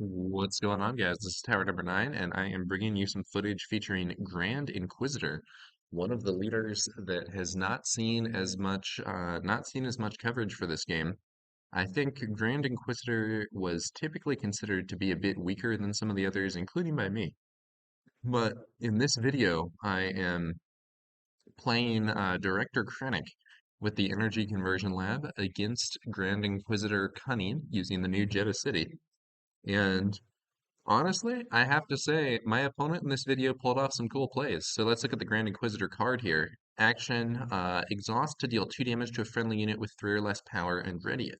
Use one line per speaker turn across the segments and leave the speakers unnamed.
What's going on, guys? This is Tower number 9, and I am bringing you some footage featuring Grand Inquisitor, one of the leaders that has not seen as much coverage for this game. I think Grand Inquisitor was typically considered to be a bit weaker than some of the others, including by me. But in this video, I am playing Director Krennic with the Energy Conversion Lab against Grand Inquisitor Cunning using the new Jeddah City. And honestly, I have to say, my opponent in this video pulled off some cool plays. So let's look at the Grand Inquisitor card here. Action, exhaust to deal 2 damage to a friendly unit with 3 or less power and ready it.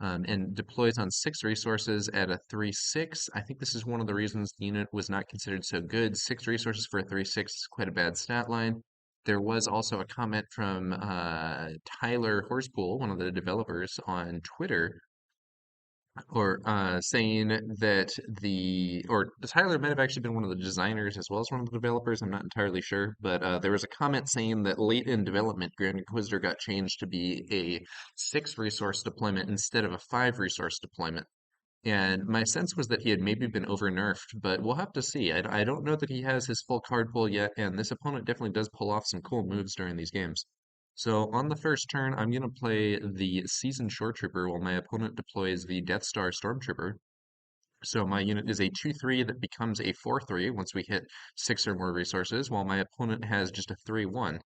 And deploys on 6 resources at a 3/6. I think this is one of the reasons the unit was not considered so good. 6 resources for a 3/6 is quite a bad stat line. There was also a comment from Tyler Horspool, one of the developers on Twitter, or saying that Tyler might have actually been one of the designers as well as one of the developers. I'm not entirely sure, but there was a comment saying that late in development, Grand Inquisitor got changed to be a 6 resource deployment instead of a 5 resource deployment. And my sense was that he had maybe been over nerfed, but we'll have to see. I don't know that he has his full card pool yet, and this opponent definitely does pull off some cool moves during these games. So on the first turn, I'm going to play the Seasoned Shore Trooper while my opponent deploys the Death Star Stormtrooper. So my unit is a 2/3 that becomes a 4/3 once we hit 6 or more resources, while my opponent has just a 3/1.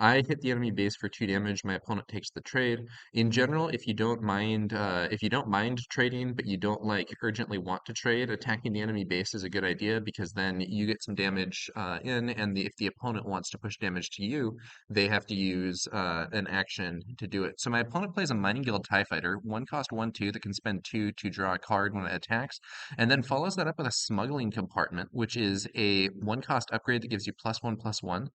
I hit the enemy base for 2 damage. My opponent takes the trade. In general, if you don't mind trading, but you don't like urgently want to trade, attacking the enemy base is a good idea because then you get some damage in, and if the opponent wants to push damage to you, they have to use an action to do it. So my opponent plays a Mining Guild TIE Fighter, 1 cost 1/2 that can spend 2 to draw a card when it attacks, and then follows that up with a Smuggling Compartment, which is a 1 cost upgrade that gives you +1/+1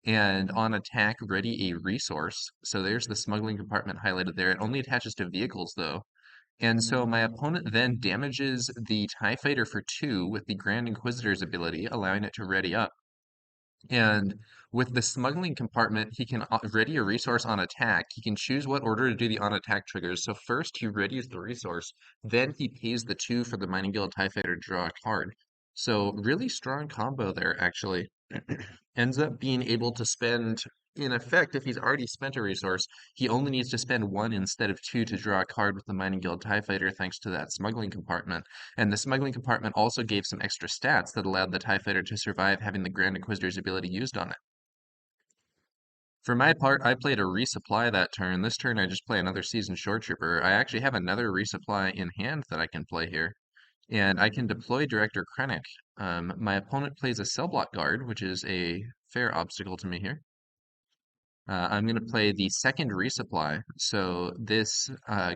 and on attack, ready a resource. So there's the smuggling compartment highlighted there. It only attaches to vehicles though. And so my opponent then damages the TIE Fighter for 2 with the Grand Inquisitor's ability, allowing it to ready up. And with the smuggling compartment, he can ready a resource on attack. He can choose what order to do the on attack triggers. So first he readies the resource, then he pays the 2 for the Mining Guild TIE Fighter to draw a card. So really strong combo there, actually. Ends up being able to spend, in effect, if he's already spent a resource, he only needs to spend 1 instead of 2 to draw a card with the Mining Guild TIE Fighter thanks to that smuggling compartment. And the smuggling compartment also gave some extra stats that allowed the TIE Fighter to survive having the Grand Inquisitor's ability used on it. For my part, I played a resupply that turn. This turn, I just play another Seasoned Shore Trooper. I actually have another resupply in hand that I can play here. And I can deploy Director Krennic. My opponent plays a Cell Block Guard, which is a fair obstacle to me here. I'm going to play the second resupply. So this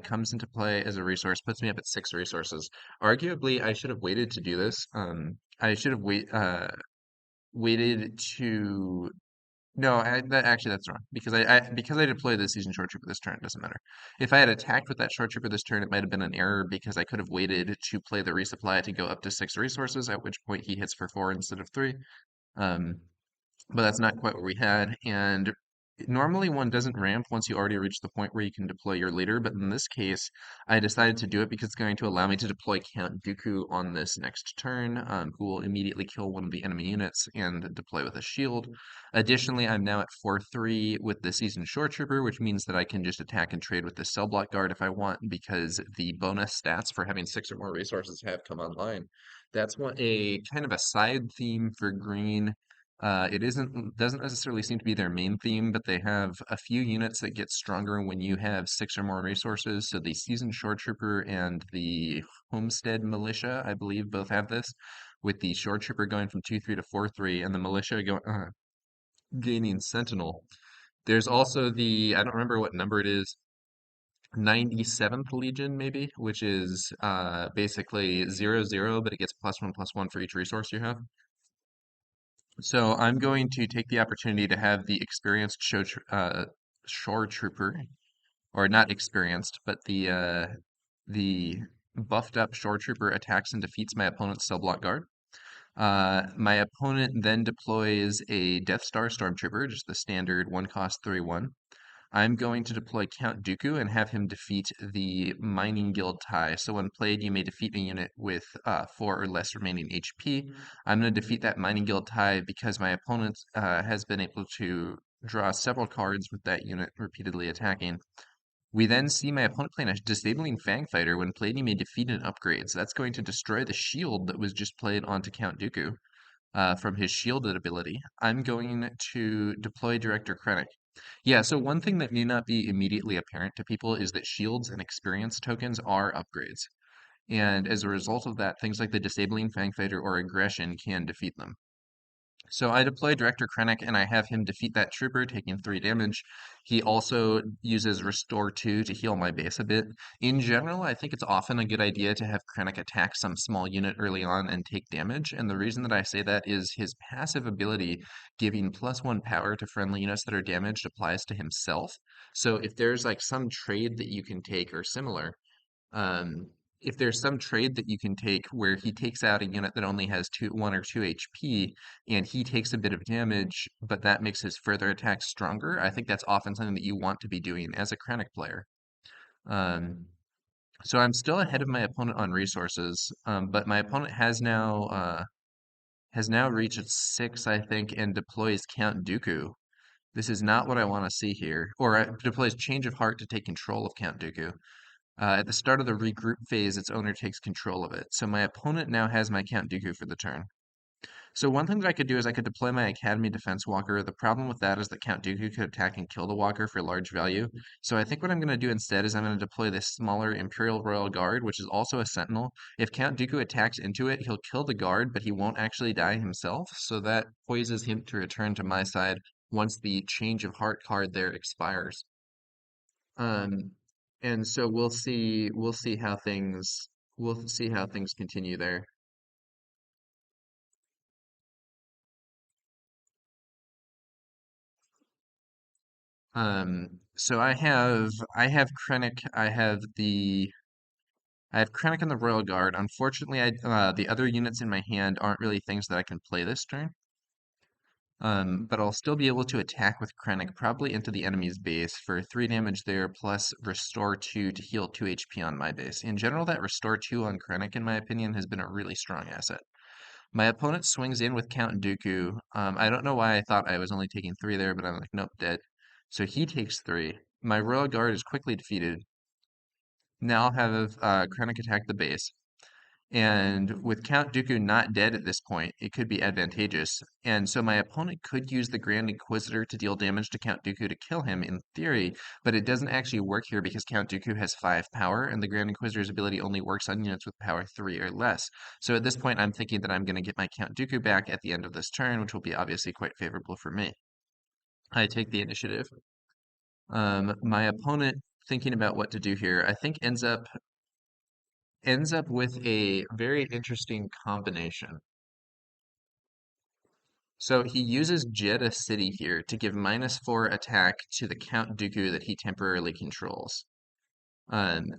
comes into play as a resource, puts me up at 6 resources. Arguably, I should have waited to do this. I should have waited to. No, actually that's wrong because because I deployed the Seasoned Short Trooper this turn, it doesn't matter. If I had attacked with that Short Trooper this turn, it might have been an error because I could have waited to play the resupply to go up to 6 resources, at which point he hits for 4 instead of 3. Um, but that's not quite what we had. And normally one doesn't ramp once you already reach the point where you can deploy your leader, but in this case, I decided to do it because it's going to allow me to deploy Count Dooku on this next turn, who will immediately kill one of the enemy units and deploy with a shield. Additionally, I'm now at 4/3 with the Seasoned Shore Trooper, which means that I can just attack and trade with the Cell Block Guard if I want, because the bonus stats for having 6 or more resources have come online. That's what a kind of a side theme for green. It doesn't necessarily seem to be their main theme, but they have a few units that get stronger when you have 6 or more resources. So the Seasoned Shore Trooper and the Homestead Militia, I believe, both have this, with the Shore Trooper going from 2/3 to 4/3, and the Militia gaining Sentinel. There's also I don't remember what number it is, 97th Legion, maybe, which is basically 0/0, but it gets +1/+1 for each resource you have. So I'm going to take the opportunity to have the experienced shore trooper, or not experienced, but the buffed up shore trooper attacks and defeats my opponent's cell block guard. My opponent then deploys a Death Star Stormtrooper, just the standard 1 cost 3/1. I'm going to deploy Count Dooku and have him defeat the Mining Guild tie. So when played, you may defeat a unit with 4 or less remaining HP. I'm going to defeat that Mining Guild tie because my opponent has been able to draw several cards with that unit repeatedly attacking. We then see my opponent playing a Disabling Fang Fighter. When played, you may defeat an upgrade. So that's going to destroy the shield that was just played onto Count Dooku from his shielded ability. I'm going to deploy Director Krennic. Yeah, so one thing that may not be immediately apparent to people is that shields and experience tokens are upgrades. And as a result of that, things like the Disabling Fang Fighter or Aggression can defeat them. So I deploy Director Krennic and I have him defeat that trooper, taking 3 damage. He also uses Restore 2 to heal my base a bit. In general, I think it's often a good idea to have Krennic attack some small unit early on and take damage. And the reason that I say that is his passive ability, giving +1 power to friendly units that are damaged, applies to himself. So if there's like some trade that you can take or similar, um, if there's some trade that you can take where he takes out a unit that only has 1 or 2 HP and he takes a bit of damage, but that makes his further attacks stronger, I think that's often something that you want to be doing as a Krennic player. Um, so I'm still ahead of my opponent on resources, but my opponent has now reached 6, I think, and deploys Count Dooku. This is not what I want to see here. Or deploys Change of Heart to take control of Count Dooku. At the start of the regroup phase, its owner takes control of it. So my opponent now has my Count Dooku for the turn. So one thing that I could do is I could deploy my Academy Defense Walker. The problem with that is that Count Dooku could attack and kill the Walker for large value. So I think what I'm going to do instead is I'm going to deploy this smaller Imperial Royal Guard, which is also a Sentinel. If Count Dooku attacks into it, he'll kill the guard, but he won't actually die himself. So that poises him to return to my side once the Change of Heart card there expires. Um, and so we'll see how things continue there. So I have Krennic, I have Krennic and the Royal Guard. Unfortunately, the other units in my hand aren't really things that I can play this turn. But I'll still be able to attack with Krennic, probably into the enemy's base for 3 damage there, plus Restore 2 to heal 2 HP on my base. In general, that Restore 2 on Krennic, in my opinion, has been a really strong asset. My opponent swings in with Count Dooku. I don't know why I thought I was only taking 3 there, but I'm like, nope, dead. So he takes 3. My Royal Guard is quickly defeated. Now I'll have Krennic attack the base. And with Count Dooku not dead at this point, it could be advantageous. And so my opponent could use the Grand Inquisitor to deal damage to Count Dooku to kill him in theory, but it doesn't actually work here because Count Dooku has 5 power, and the Grand Inquisitor's ability only works on units with power 3 or less. So at this point, I'm thinking that I'm going to get my Count Dooku back at the end of this turn, which will be obviously quite favorable for me. I take the initiative. My opponent, thinking about what to do here, I think ends up with a very interesting combination. So he uses Jeddah City here to give -4 attack to the Count Dooku that he temporarily controls.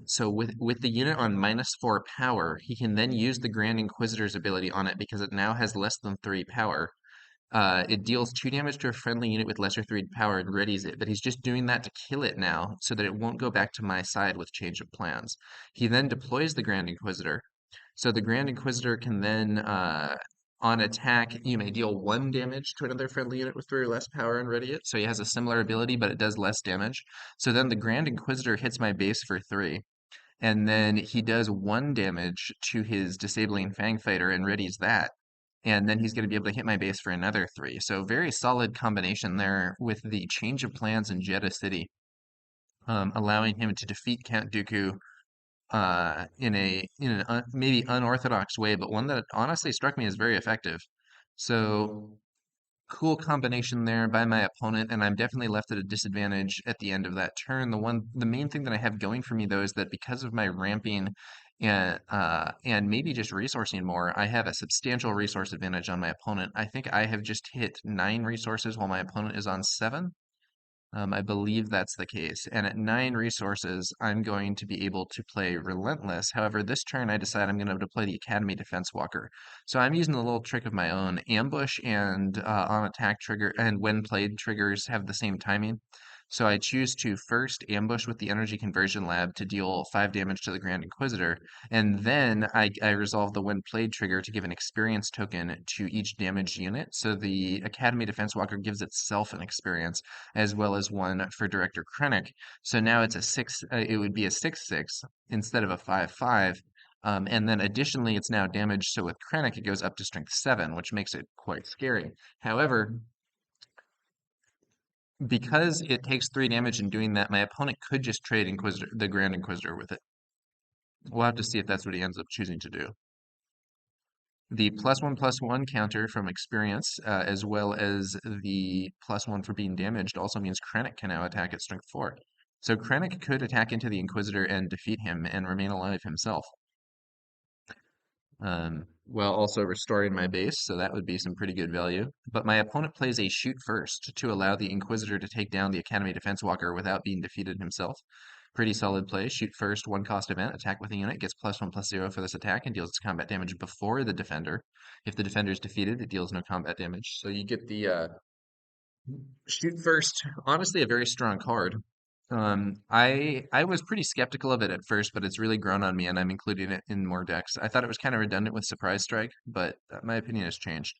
So with the unit on -4 power, he can then use the Grand Inquisitor's ability on it because it now has less than 3 power. It deals 2 damage to a friendly unit with lesser 3 power and readies it, but he's just doing that to kill it now so that it won't go back to my side with change of plans. He then deploys the Grand Inquisitor. So the Grand Inquisitor can then, on attack, you may deal 1 damage to another friendly unit with 3 or less power and ready it. So he has a similar ability, but it does less damage. So then the Grand Inquisitor hits my base for 3. And then he does 1 damage to his Disabling Fang Fighter and readies that. And then he's going to be able to hit my base for another 3. So very solid combination there with the change of plans in Jeddah City, allowing him to defeat Count Dooku in an maybe unorthodox way, but one that honestly struck me as very effective. So cool combination there by my opponent, and I'm definitely left at a disadvantage at the end of that turn. The main thing that I have going for me though is that because of my ramping and maybe just resourcing more, I have a substantial resource advantage on my opponent. I think I have just hit 9 resources while my opponent is on 7. I believe that's the case. And at 9 resources, I'm going to be able to play Relentless. However, this turn I decide I'm going to play the Academy Defense Walker. So I'm using a little trick of my own. Ambush and on attack trigger and when played triggers have the same timing. So I choose to first ambush with the energy conversion lab to deal 5 damage to the Grand Inquisitor, and then I resolve the when played trigger to give an experience token to each damaged unit. So the Academy Defense Walker gives itself an experience, as well as one for Director Krennic. So now it's a it would be a 6/6 instead of a 5/5. And then additionally, it's now damaged. So with Krennic, it goes up to strength 7, which makes it quite scary. However, because it takes 3 damage in doing that, my opponent could just trade the Grand Inquisitor with it. We'll have to see if that's what he ends up choosing to do. The +1/+1 counter from experience, as well as the +1 for being damaged, also means Krennic can now attack at strength 4. So Krennic could attack into the Inquisitor and defeat him and remain alive himself, while also restoring my base, so that would be some pretty good value. But my opponent plays a shoot first to allow the Inquisitor to take down the Academy Defense Walker without being defeated himself. Pretty solid play. Shoot first, 1 cost event, attack with a unit, gets +1/+0 for this attack, and deals its combat damage before the defender. If the defender is defeated, it deals no combat damage. So you get the shoot first. Honestly, a very strong card. I was pretty skeptical of it at first, but it's really grown on me, and I'm including it in more decks. I thought it was kind of redundant with Surprise Strike, but my opinion has changed.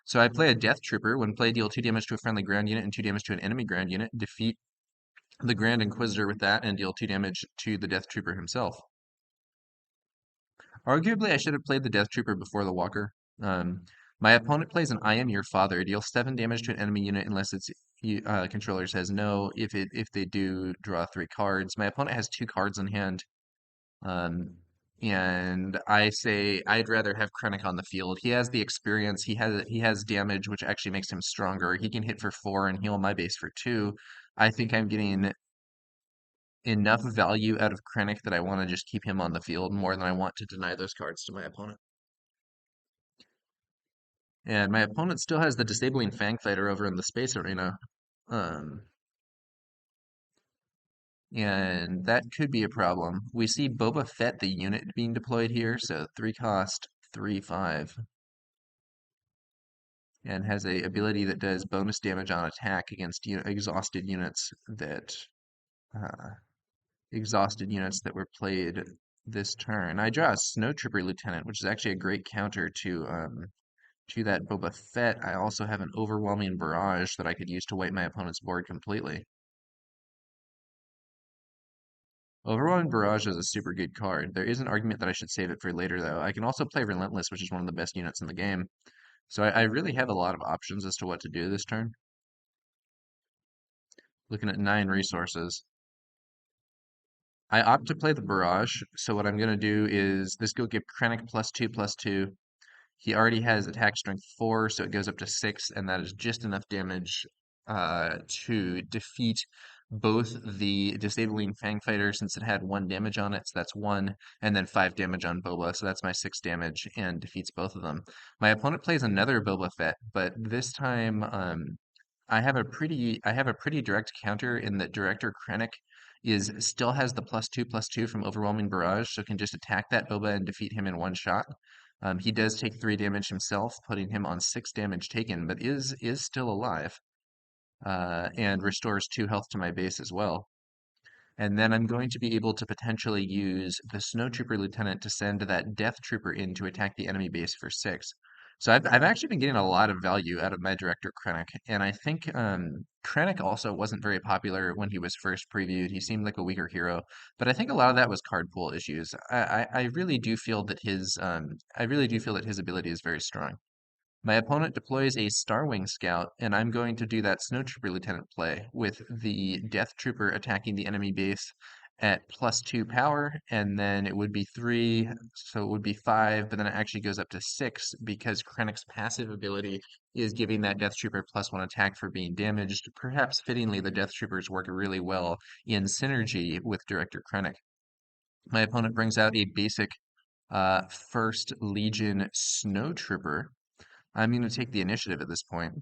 So I play a Death Trooper. When play, deal 2 damage to a friendly ground unit and 2 damage to an enemy ground unit. Defeat the Grand Inquisitor with that and deal 2 damage to the Death Trooper himself. Arguably, I should have played the Death Trooper before the Walker. My opponent plays an I Am Your Father. Deal 7 damage to an enemy unit unless its controller says no. If they do, draw 3 cards. My opponent has 2 cards in hand. Um, and I say I'd rather have Krennic on the field. He has the experience. He has damage, which actually makes him stronger. He can hit for 4 and heal my base for 2. I think I'm getting enough value out of Krennic that I want to just keep him on the field more than I want to deny those cards to my opponent. And my opponent still has the disabling Fang Fighter over in the space arena. Um, and that could be a problem. We see Boba Fett, the unit, being deployed here, so 3 cost, 3/5, and has a ability that does bonus damage on attack against uh, exhausted units that were played this turn. I draw a Snow Trooper Lieutenant, which is actually a great counter to that Boba Fett. I also have an Overwhelming Barrage that I could use to wipe my opponent's board completely. Overwhelming Barrage is a super good card. There is an argument that I should save it for later, though. I can also play Relentless, which is one of the best units in the game. So I really have a lot of options as to what to do this turn. Looking at 9 resources. I opt to play the Barrage, so what I'm going to do is this will give Krennic +2/+2. He already has attack strength 4, so it goes up to 6, and that is just enough damage to defeat both the disabling Fang Fighter since it had 1 damage on it, so that's 1, and then 5 damage on Boba, so that's my 6 damage and defeats both of them. My opponent plays another Boba Fett, but this time I have a pretty direct counter in that Director Krennic is still has the +2/+2 from Overwhelming Barrage, so can just attack that Boba and defeat him in one shot. He does take 3 damage himself, putting him on 6 damage taken, but is still alive, and restores 2 health to my base as well. And then I'm going to be able to potentially use the Snow Trooper Lieutenant to send that Death Trooper in to attack the enemy base for 6. So I've actually been getting a lot of value out of my Director Krennic, and I think Krennic also wasn't very popular when he was first previewed. He seemed like a weaker hero, but I think a lot of that was card pool issues. I really do feel that his ability is very strong. My opponent deploys a Starwing Scout, and I'm going to do that Snow Trooper Lieutenant play with the Death Trooper attacking the enemy base at +2 power, and then it would be 3, so it would be 5, but then it actually goes up to 6 because Krennic's passive ability is giving that Death Trooper +1 attack for being damaged. Perhaps fittingly, the Death Troopers work really well in synergy with Director Krennic. My opponent brings out a basic First Legion Snow Trooper. I'm going to take the initiative at this point.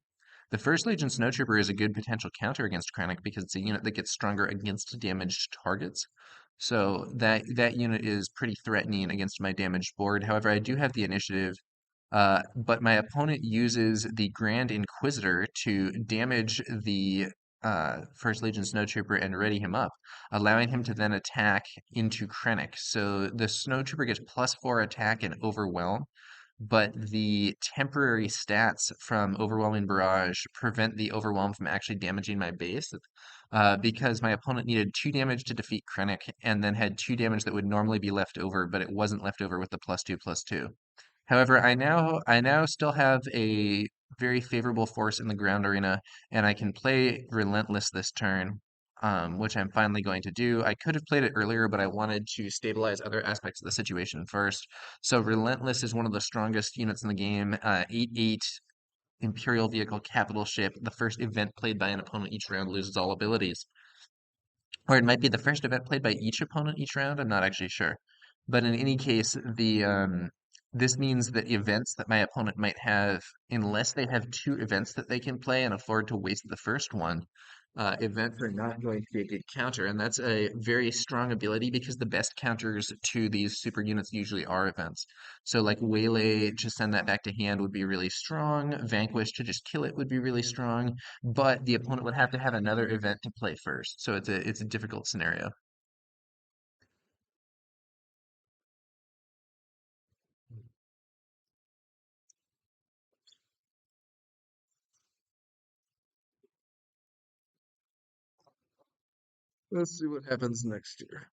The First Legion Snowtrooper is a good potential counter against Krennic because it's a unit that gets stronger against damaged targets. So that unit is pretty threatening against my damaged board. However, I do have the initiative, but my opponent uses the Grand Inquisitor to damage the First Legion Snowtrooper and ready him up, allowing him to then attack into Krennic. So the Snowtrooper gets +4 attack and overwhelm, but the temporary stats from Overwhelming Barrage prevent the overwhelm from actually damaging my base. Because my opponent needed 2 damage to defeat Krennic and then had 2 damage that would normally be left over, but it wasn't left over with the +2/+2. However, I now still have a very favorable force in the ground arena, and I can play Relentless this turn, which I'm finally going to do. I could have played it earlier, but I wanted to stabilize other aspects of the situation first. So Relentless is one of the strongest units in the game. 8/8 Imperial Vehicle Capital Ship. The first event played by an opponent each round loses all abilities. Or it might be the first event played by each opponent each round. I'm not actually sure. But in any case, the this means that events that my opponent might have, unless they have 2 events that they can play and afford to waste the first one, events are not going to be a good counter. And that's a very strong ability because the best counters to these super units usually are events. So like Waylay to send that back to hand would be really strong. Vanquish to just kill it would be really strong, but the opponent would have to have another event to play first. So it's a difficult scenario. Let's see what happens next year.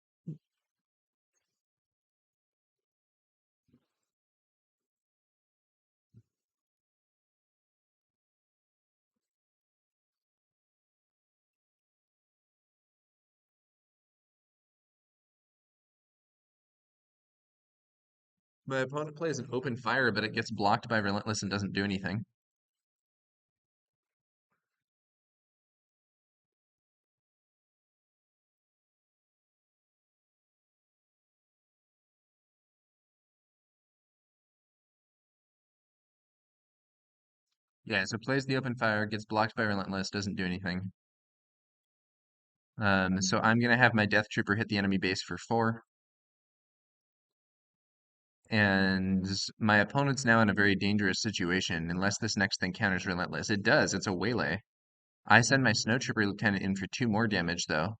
My opponent plays an open fire, but it gets blocked by Relentless and doesn't do anything. Yeah, so plays the open fire, gets blocked by Relentless, doesn't do anything. So I'm gonna have my Death Trooper hit the enemy base for 4, and my opponent's now in a very dangerous situation unless this next thing counters Relentless. It does, it's a waylay. I send my Snowtrooper Lieutenant in for 2 more damage though.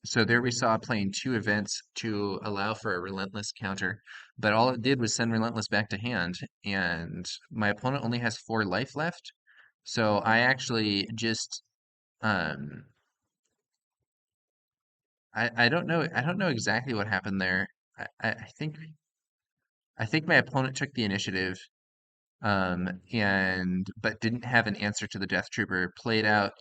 So there we saw playing 2 events to allow for a Relentless counter, but all it did was send Relentless back to hand, and my opponent only has 4 life left. So I actually just um I don't know exactly what happened there. I think my opponent took the initiative, and but didn't have an answer to the Death Trooper. Played out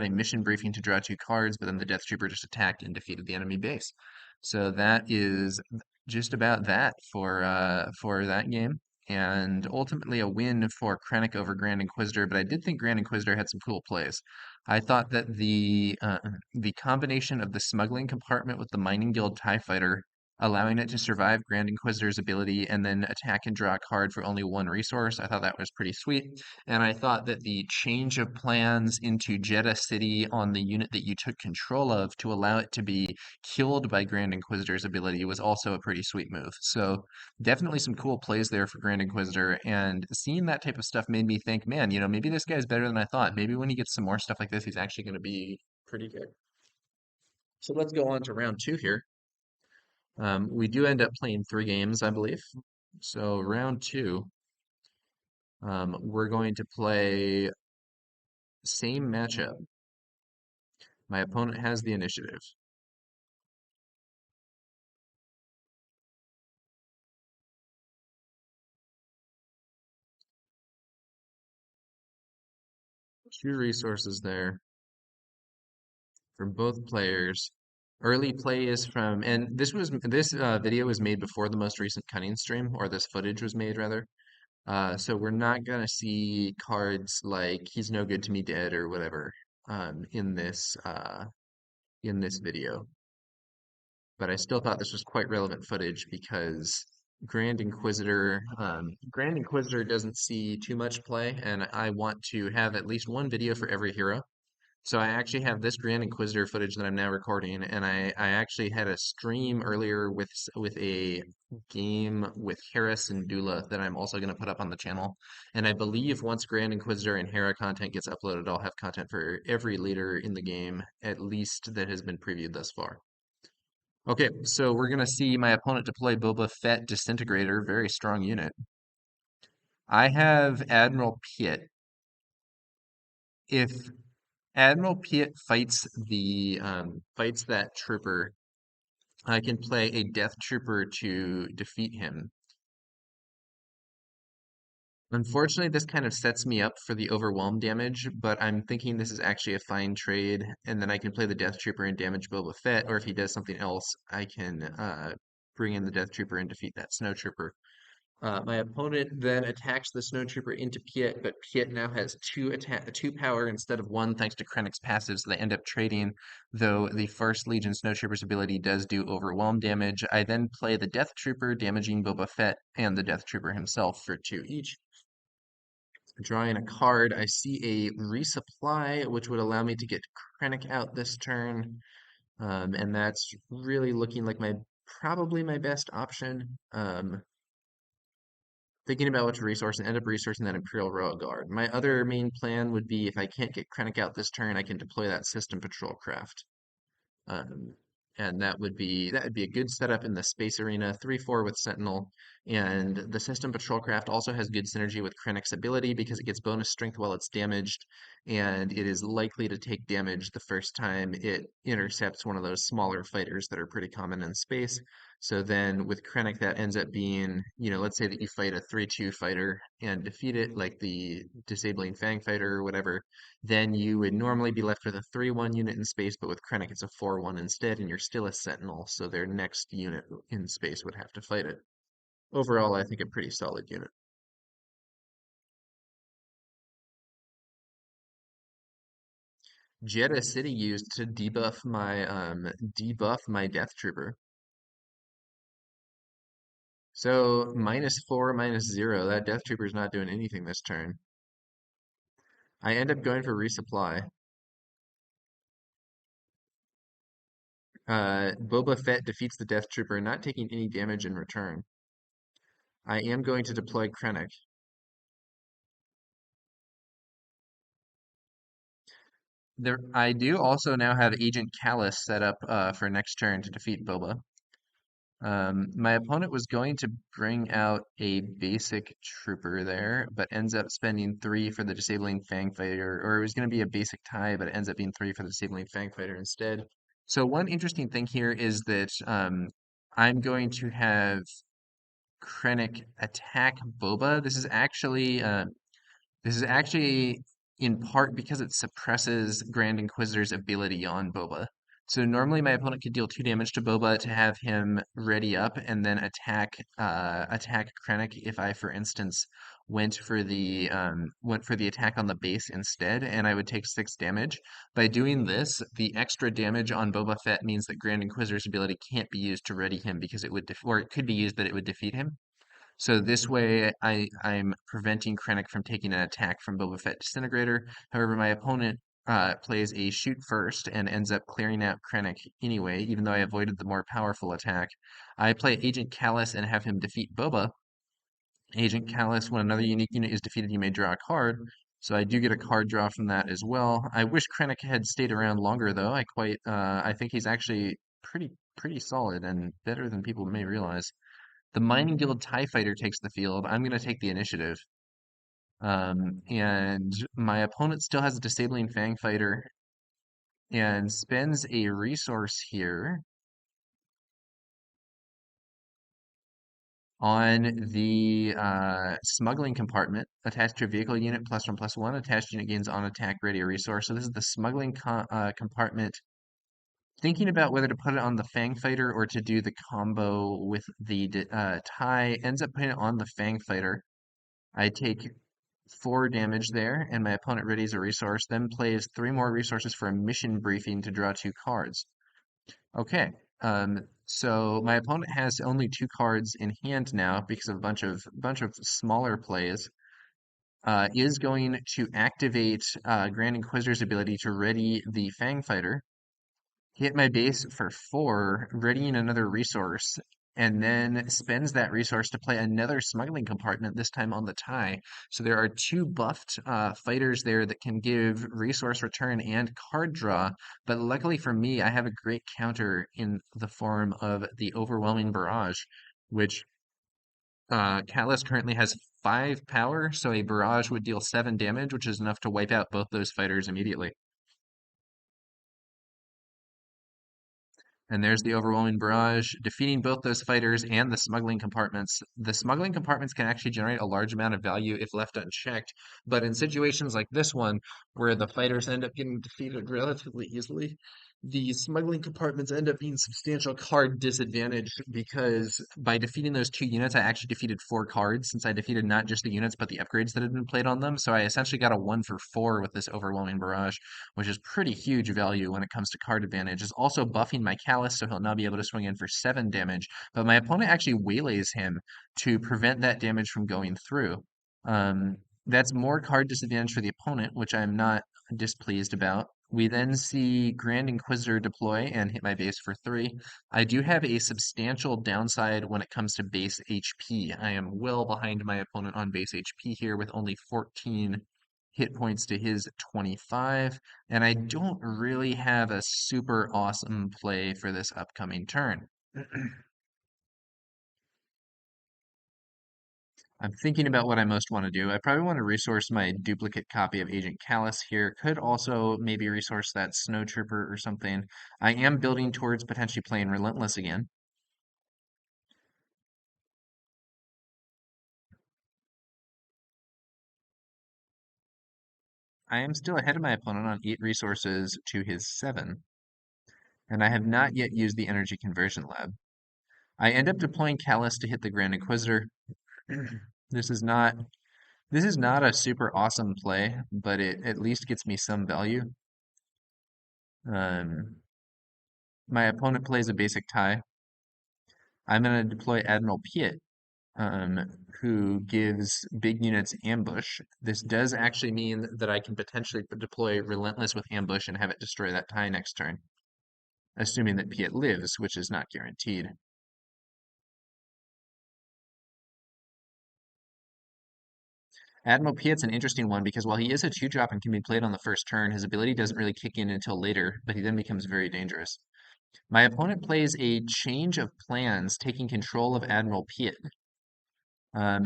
a mission briefing to draw 2 cards, but then the Death Trooper just attacked and defeated the enemy base. So that is just about that for that game, and ultimately a win for Krennic over Grand Inquisitor. But I did think Grand Inquisitor had some cool plays. I thought that the combination of the smuggling compartment with the Mining Guild TIE Fighter, allowing it to survive Grand Inquisitor's ability and then attack and draw a card for only 1 resource. I thought that was pretty sweet. And I thought that the change of plans into Jeddah City on the unit that you took control of to allow it to be killed by Grand Inquisitor's ability was also a pretty sweet move. So definitely some cool plays there for Grand Inquisitor. And seeing that type of stuff made me think, man, maybe this guy's better than I thought. Maybe when he gets some more stuff like this, he's actually going to be pretty good. So let's go on to round 2 here. We do end up playing 3 games, I believe. So round 2, we're going to play same matchup. My opponent has the initiative. Two resources there from both players. Early play is from, and this video was made before the most recent Cunning stream, or this footage was made rather. So we're not gonna see cards like "He's no good to me, dead" or whatever in this video. But I still thought this was quite relevant footage because Grand Inquisitor doesn't see too much play, and I want to have at least one video for every hero. So I actually have this Grand Inquisitor footage that I'm now recording, and I actually had a stream earlier with a game with Hera and Dula that I'm also going to put up on the channel. And I believe once Grand Inquisitor and Hera content gets uploaded, I'll have content for every leader in the game, at least that has been previewed thus far. Okay, so we're going to see my opponent deploy Boba Fett Disintegrator, very strong unit. I have Admiral Piet. If Admiral Piet fights that trooper, I can play a Death Trooper to defeat him. Unfortunately, this kind of sets me up for the overwhelm damage, but I'm thinking this is actually a fine trade, and then I can play the Death Trooper and damage Boba Fett, or if he does something else, I can bring in the Death Trooper and defeat that Snow Trooper. My opponent then attacks the Snowtrooper into Piet, but Piet now has two power instead of one thanks to Krennic's passive, so they end up trading, though the First Legion Snowtrooper's ability does do overwhelm damage. I then play the Death Trooper, damaging Boba Fett and the Death Trooper himself for 2 each. Drawing a card, I see a resupply, which would allow me to get Krennic out this turn, and that's really looking like probably my best option. Thinking about which resource and end up resourcing that Imperial Royal Guard. My other main plan would be if I can't get Krennic out this turn, I can deploy that System Patrol Craft. Um, and that would be a good setup in the space arena, 3/4 with Sentinel. And the System Patrol Craft also has good synergy with Krennic's ability because it gets bonus strength while it's damaged, and it is likely to take damage the first time it intercepts one of those smaller fighters that are pretty common in space. So then with Krennic, that ends up being, let's say that you fight a 3/2 fighter and defeat it, like the Disabling Fang Fighter or whatever, then you would normally be left with a 3/1 unit in space, but with Krennic it's a 4/1 instead, and you're still a Sentinel, so their next unit in space would have to fight it. Overall, I think a pretty solid unit. Jeddah City used to debuff my Death Trooper. So -4, -0. That Death Trooper's not doing anything this turn. I end up going for resupply. Boba Fett defeats the Death Trooper, not taking any damage in return. I am going to deploy Krennic. I do also now have Agent Callus set up for next turn to defeat Boba. My opponent was going to bring out a basic trooper there, but ends up spending 3 for the Disabling Fang Fighter, or it was going to be a basic tie, but it ends up being 3 for the Disabling Fang Fighter instead. So one interesting thing here is that I'm going to have Krennic attack Boba. This is actually in part because it suppresses Grand Inquisitor's ability on Boba. So normally my opponent could deal 2 damage to Boba to have him ready up and then attack Krennic if I, for instance, went for the attack on the base instead, and I would take 6 damage. By doing this, the extra damage on Boba Fett means that Grand Inquisitor's ability can't be used to ready him because or it could be used, but it would defeat him. So this way, I'm preventing Krennic from taking an attack from Boba Fett Disintegrator. However, my opponent plays a shoot first and ends up clearing out Krennic anyway, even though I avoided the more powerful attack. I play Agent Callus and have him defeat Boba. Agent Callus, when another unique unit is defeated, you may draw a card. So I do get a card draw from that as well. I wish Krennic had stayed around longer, though. I think he's actually pretty solid and better than people may realize. The Mining Guild TIE Fighter takes the field. I'm going to take the initiative. And my opponent still has a Disabling Fang Fighter and spends a resource here on the smuggling compartment. Attached to a vehicle unit, +1/+1. Attached unit gains on attack ready a resource. So this is the smuggling compartment. Thinking about whether to put it on the Fang Fighter or to do the combo with the TIE, ends up putting it on the Fang Fighter. I take 4 damage there, and my opponent readies a resource, then plays 3 more resources for a mission briefing to draw 2 cards. Okay, so my opponent has only 2 cards in hand now because of a bunch of smaller plays. is going to activate Grand Inquisitor's ability to ready the Fang Fighter, hit my base for 4, readying another resource, and then spends that resource to play another smuggling compartment, this time on the tie. So there are 2 buffed fighters there that can give resource return and card draw, but luckily for me, I have a great counter in the form of the Overwhelming Barrage, which Callus currently has 5 power, so a barrage would deal 7 damage, which is enough to wipe out both those fighters immediately. And there's the overwhelming barrage, defeating both those fighters and the smuggling compartments. The smuggling compartments can actually generate a large amount of value if left unchecked, but in situations like this one, where the fighters end up getting defeated relatively easily, the smuggling compartments end up being substantial card disadvantage because by defeating those 2 units, I actually defeated 4 cards since I defeated not just the units but the upgrades that had been played on them. So I essentially got a 1 for 4 with this overwhelming barrage, which is pretty huge value when it comes to card advantage. Is also buffing my Callus, so he'll now be able to swing in for 7 damage. But my opponent actually waylays him to prevent that damage from going through. Um, that's more card disadvantage for the opponent, which I'm not displeased about. We then see Grand Inquisitor deploy and hit my base for 3. I do have a substantial downside when it comes to base HP. I am well behind my opponent on base HP here with only 14 hit points to his 25, and I don't really have a super awesome play for this upcoming turn. I'm thinking about what I most want to do. I probably want to resource my duplicate copy of Agent Callus here. Could also maybe resource that Snow Trooper or something. I am building towards potentially playing Relentless again. I am still ahead of my opponent on 8 resources to his 7, and I have not yet used the Energy Conversion Lab. I end up deploying Callus to hit the Grand Inquisitor. This is not This is not a super awesome play, but it at least gets me some value. Um, my opponent plays a basic tie. I'm going to deploy Admiral Piet, who gives big units ambush. This does actually mean that I can potentially deploy Relentless with ambush and have it destroy that tie next turn, assuming that Piet lives, which is not guaranteed. Admiral Piet's an interesting one because while he is a 2-drop and can be played on the first turn, his ability doesn't really kick in until later, but he then becomes very dangerous. My opponent plays a change of plans, taking control of Admiral Piet.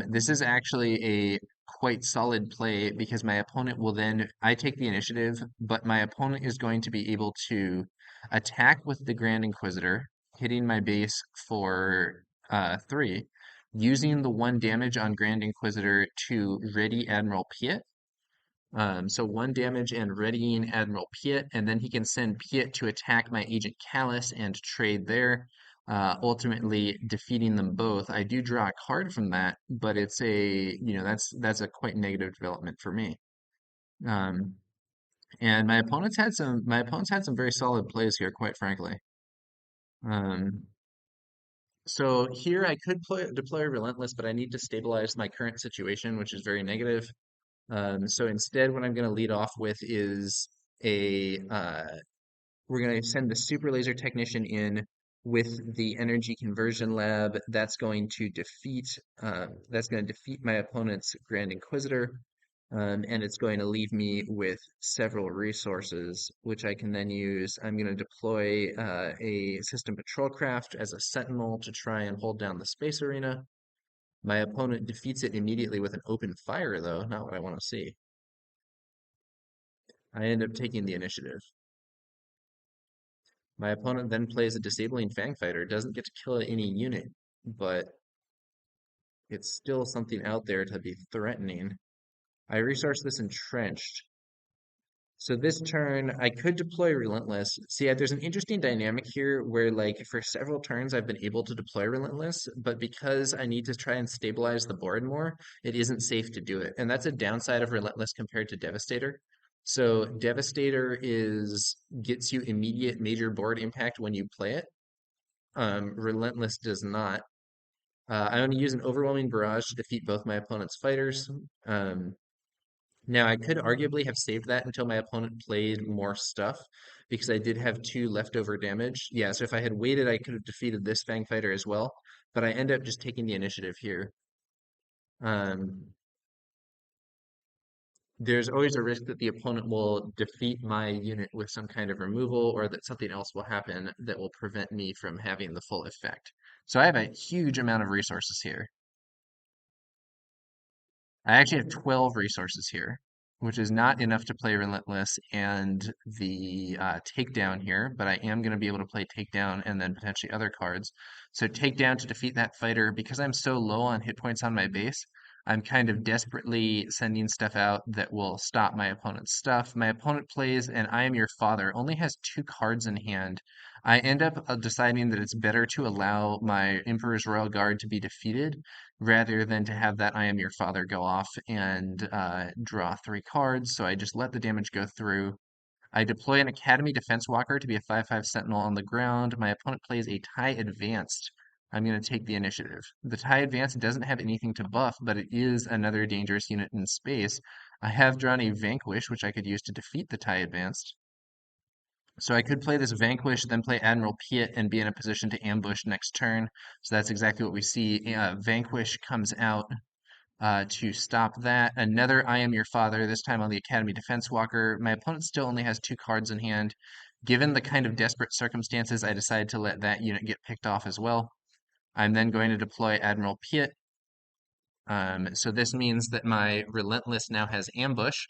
This is actually a quite solid play because my opponent will then, I take the initiative, but my opponent is going to be able to attack with the Grand Inquisitor, hitting my base for 3, using the 1 damage on Grand Inquisitor to ready Admiral Piet. So 1 damage and readying Admiral Piet, and then he can send Piet to attack my Agent Callus and trade there, ultimately defeating them both. I do draw a card from that, but it's that's a quite negative development for me. Um, and my opponents had some very solid plays here, quite frankly. Um, so here I could deploy Relentless, but I need to stabilize my current situation, which is very negative. So instead, what I'm going to lead off with is we're going to send the super laser technician in with the energy conversion lab. That's going to defeat my opponent's Grand Inquisitor. And it's going to leave me with several resources, which I can then use. I'm going to deploy a system patrol craft as a sentinel to try and hold down the space arena. My opponent defeats it immediately with an open fire, though, not what I want to see. I end up taking the initiative. My opponent then plays a disabling Fang Fighter, doesn't get to kill any unit, but it's still something out there to be threatening. I resource this entrenched. So this turn, I could deploy Relentless. See, there's an interesting dynamic here where, like, for several turns I've been able to deploy Relentless, but because I need to try and stabilize the board more, it isn't safe to do it. And that's a downside of Relentless compared to Devastator. So Devastator gets you immediate major board impact when you play it. Relentless does not. I only use an overwhelming barrage to defeat both my opponent's fighters. Now, I could arguably have saved that until my opponent played more stuff because I did have two leftover damage. Yeah, so if I had waited, I could have defeated this Fang Fighter as well, but I end up just taking the initiative here. Um, there's always a risk that the opponent will defeat my unit with some kind of removal or that something else will happen that will prevent me from having the full effect. So I have a huge amount of resources here. I actually have 12 resources here, which is not enough to play Relentless and the Takedown here, but I am going to be able to play Takedown and then potentially other cards. So Takedown to defeat that fighter, because I'm so low on hit points on my base, I'm kind of desperately sending stuff out that will stop my opponent's stuff. My opponent plays and I Am Your Father, only has two cards in hand. I end up deciding that it's better to allow my Emperor's Royal Guard to be defeated rather than to have that I Am Your Father go off and draw three cards. So I just let the damage go through. I deploy an Academy Defense Walker to be a 5/5 Sentinel on the ground. My opponent plays a TIE Advanced. I'm going to take the initiative. The TIE Advanced doesn't have anything to buff, but it is another dangerous unit in space. I have drawn a Vanquish, which I could use to defeat the TIE Advanced. So I could play this Vanquish, then play Admiral Piet and be in a position to ambush next turn. So that's exactly what we see. Vanquish comes out to stop that. Another I Am Your Father, this time on the Academy Defense Walker. My opponent still only has two cards in hand. Given the kind of desperate circumstances, I decided to let that unit get picked off as well. I'm then going to deploy Admiral Piet. So this means that my Relentless now has Ambush.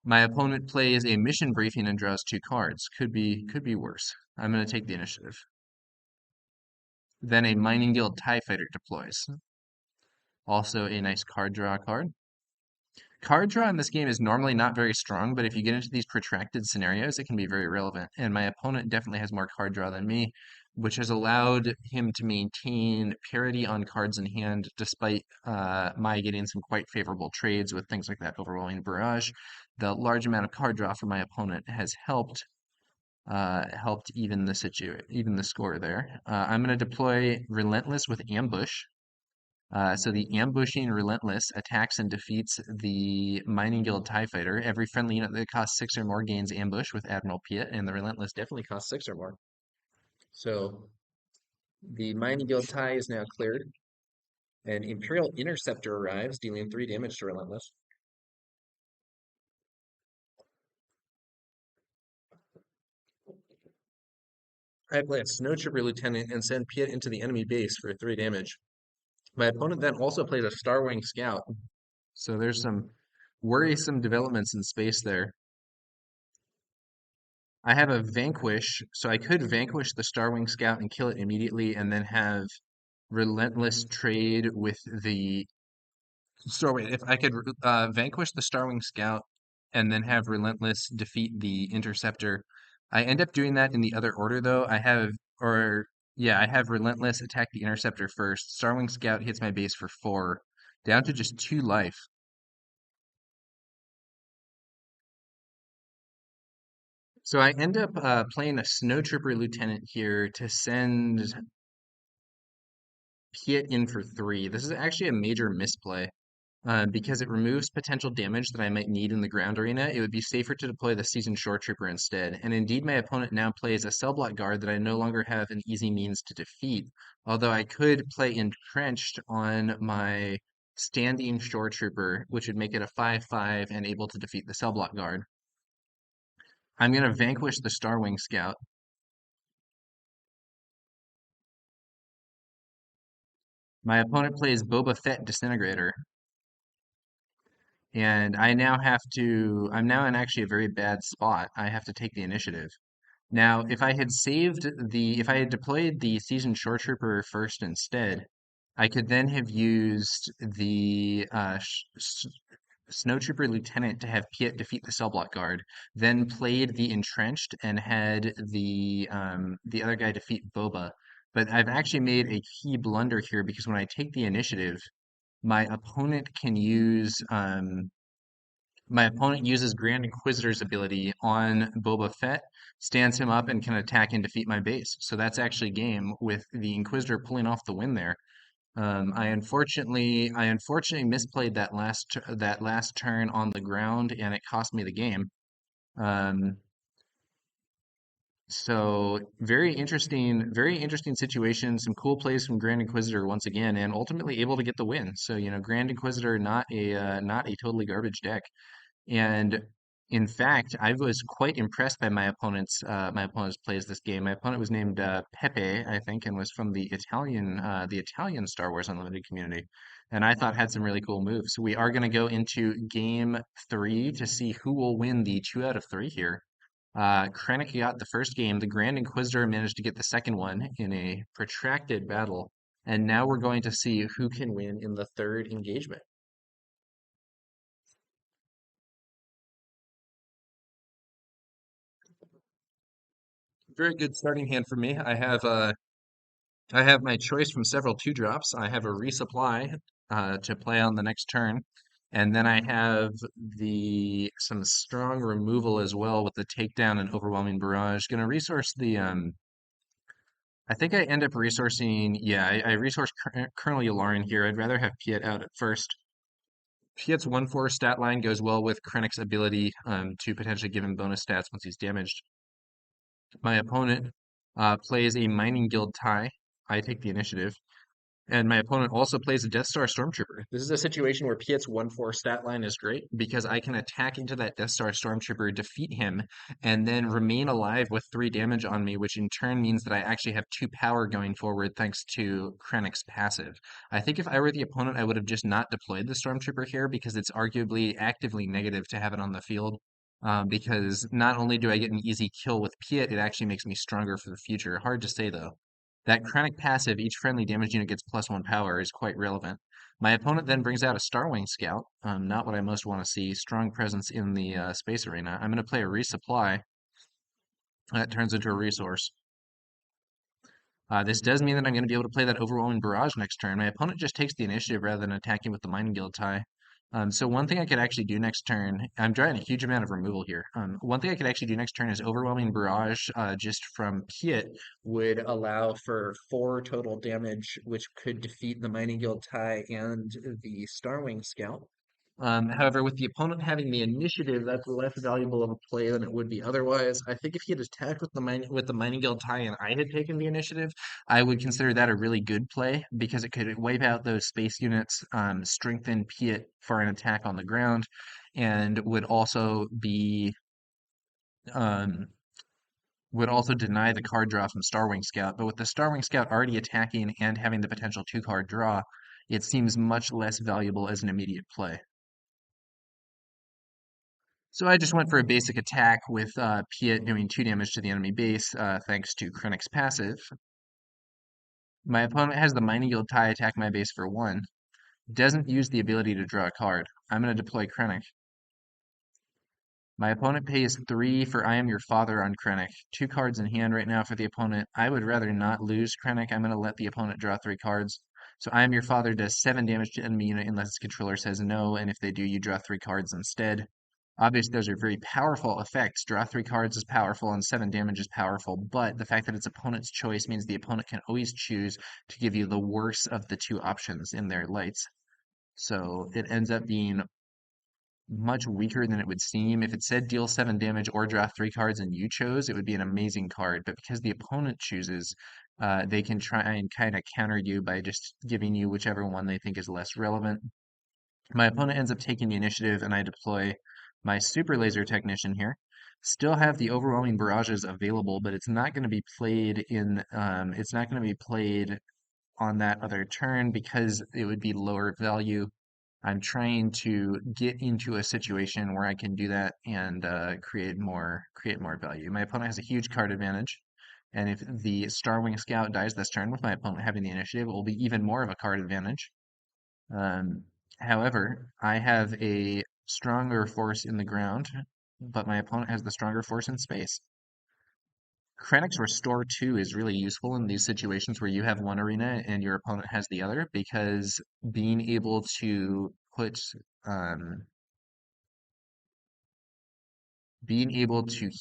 My opponent plays a mission briefing and draws two cards. Could be worse. I'm going to take the initiative. Then a Mining Guild TIE Fighter deploys. Also a nice card draw card. Card draw in this game is normally not very strong, but if you get into these protracted scenarios, it can be very relevant. And my opponent definitely has more card draw than me, which has allowed him to maintain parity on cards in hand, despite my getting some quite favorable trades with things like that Overwhelming Barrage. The large amount of card draw from my opponent has helped even the score there. I'm going to deploy Relentless with Ambush. So the ambushing Relentless attacks and defeats the Mining Guild TIE Fighter. Every friendly unit that costs 6 or more gains ambush with Admiral Piet, and the Relentless definitely costs 6 or more. So the Mining Guild TIE is now cleared. An Imperial Interceptor arrives, dealing 3 damage to Relentless. I play a Snow Trooper Lieutenant and send Piet into the enemy base for 3 damage. My opponent then also plays a Starwing Scout. So there's some worrisome developments in space there. I have a Vanquish, so I could Vanquish the Starwing Scout and kill it immediately, and then have Relentless trade with the Starwing. If I could Vanquish the Starwing Scout and then have Relentless defeat the Interceptor. I end up doing that in the other order, though. I have Relentless attack the Interceptor first. Starwing Scout hits my base for 4, down to just 2 life. So I end up playing a Snow Trooper Lieutenant here to send Piet in for 3. This is actually a major misplay because it removes potential damage that I might need in the ground arena. It would be safer to deploy the Seasoned Shore Trooper instead. And indeed, my opponent now plays a cell block guard that I no longer have an easy means to defeat. Although I could play Entrenched on my Standing Shore Trooper, which would make it a 5/5 and able to defeat the cell block guard. I'm going to vanquish the Starwing Scout. My opponent plays Boba Fett Disintegrator. And I'm now in actually a very bad spot. I have to take the initiative. Now, if I had deployed the Seasoned Shore Trooper first instead, I could then have used the Snow Trooper Lieutenant to have Piet defeat the Cell Block Guard, then played the Entrenched and had the other guy defeat Boba. But I've actually made a key blunder here because when I take the initiative, my opponent can use my opponent uses Grand Inquisitor's ability on Boba Fett, stands him up, and can attack and defeat my base. So that's actually game with the Inquisitor pulling off the win there. I unfortunately misplayed that last turn on the ground, and it cost me the game. Um, so very interesting situation. Some cool plays from Grand Inquisitor once again, and ultimately able to get the win. So Grand Inquisitor not a totally garbage deck. And in fact, I was quite impressed by my opponent's plays this game. My opponent was named Peppe, I think, and was from the Italian Star Wars Unlimited community, and I thought had some really cool moves. We are going to go into game three to see who will win the 2 out of 3 here. Krennic got the first game. The Grand Inquisitor managed to get the second one in a protracted battle, and now we're going to see who can win in the third engagement. Very good starting hand for me. I have my choice from several two drops. I have a resupply to play on the next turn, and then I have the some strong removal as well with the takedown and overwhelming barrage. Going to resource the I think I end up resourcing. Yeah, I resource Colonel Yularen here. I'd rather have Piet out at first. Piet's 1/4 stat line goes well with Krennic's ability to potentially give him bonus stats once he's damaged. My opponent plays a Mining Guild tie. I take the initiative. And my opponent also plays a Death Star Stormtrooper. This is a situation where Piet's 1/4 stat line is great because I can attack into that Death Star Stormtrooper, defeat him, and then remain alive with 3 damage on me, which in turn means that I actually have 2 power going forward thanks to Krennic's passive. I think if I were the opponent, I would have just not deployed the Stormtrooper here because it's arguably actively negative to have it on the field. Because not only do I get an easy kill with Piet, it actually makes me stronger for the future. Hard to say though. That Krennic passive, each friendly damage unit gets +1 power, is quite relevant. My opponent then brings out a Starwing Scout, not what I most want to see. Strong presence in the space arena. I'm going to play a resupply. That turns into a resource. This does mean that I'm going to be able to play that Overwhelming Barrage next turn. My opponent just takes the initiative rather than attacking with the Mining Guild tie. So one thing I could actually do next turn, I'm drawing a huge amount of removal here. One thing I could actually do next turn is Overwhelming Barrage just from Piet would allow for 4 total damage, which could defeat the Mining Guild tie and the Starwing Scout. However, with the opponent having the initiative, that's less valuable of a play than it would be otherwise. I think if he had attacked with the Mining Guild tie and I had taken the initiative, I would consider that a really good play because it could wipe out those space units, strengthen Piet for an attack on the ground, and um, would also deny the card draw from Starwing Scout. But with the Starwing Scout already attacking and having the potential 2 card draw, it seems much less valuable as an immediate play. So I just went for a basic attack with Piet doing 2 damage to the enemy base, thanks to Krennic's passive. My opponent has the Mining Guild tie attack my base for 1. Doesn't use the ability to draw a card. I'm going to deploy Krennic. My opponent pays 3 for I Am Your Father on Krennic. 2 cards in hand right now for the opponent. I would rather not lose Krennic. I'm going to let the opponent draw 3 cards. So I Am Your Father does 7 damage to enemy unit unless its controller says no, and if they do, you draw 3 cards instead. Obviously, those are very powerful effects. Draw 3 cards is powerful and 7 damage is powerful, but the fact that it's opponent's choice means the opponent can always choose to give you the worst of the 2 options in their lights. So it ends up being much weaker than it would seem. If it said deal 7 damage or draw 3 cards and you chose, it would be an amazing card. But because the opponent chooses, they can try and kind of counter you by just giving you whichever one they think is less relevant. My opponent ends up taking the initiative, and I deploy my Super Laser Technician here. Still have the Overwhelming Barrages available, but it's not going to be played it's not going to be played on that other turn because it would be lower value. I'm trying to get into a situation where I can do that and create more value. My opponent has a huge card advantage, and if the Starwing Scout dies this turn with my opponent having the initiative, it will be even more of a card advantage. Um, However, I have a stronger force in the ground, but my opponent has the stronger force in space. Krennic's Restore 2 is really useful in these situations where you have one arena and your opponent has the other, because um, being able to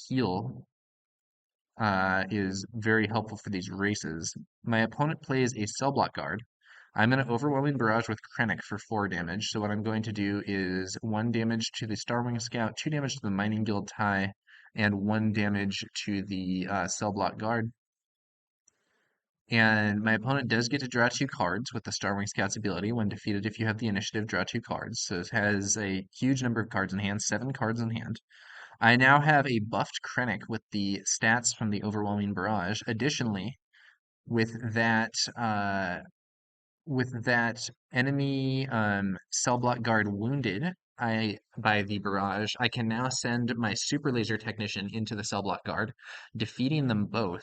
heal is very helpful for these races. My opponent plays a cell block guard. I'm going to Overwhelming Barrage with Krennic for 4 damage. So what I'm going to do is 1 damage to the Starwing Scout, 2 damage to the Mining Guild Tie, and 1 damage to the Cell Block Guard. And my opponent does get to draw 2 cards with the Starwing Scout's ability. When defeated, if you have the initiative, draw 2 cards. So it has a huge number of cards in hand, 7 cards in hand. I now have a buffed Krennic with the stats from the Overwhelming Barrage. Additionally, with that enemy cell block guard wounded by the barrage, I can now send my super laser technician into the cell block guard, defeating them both,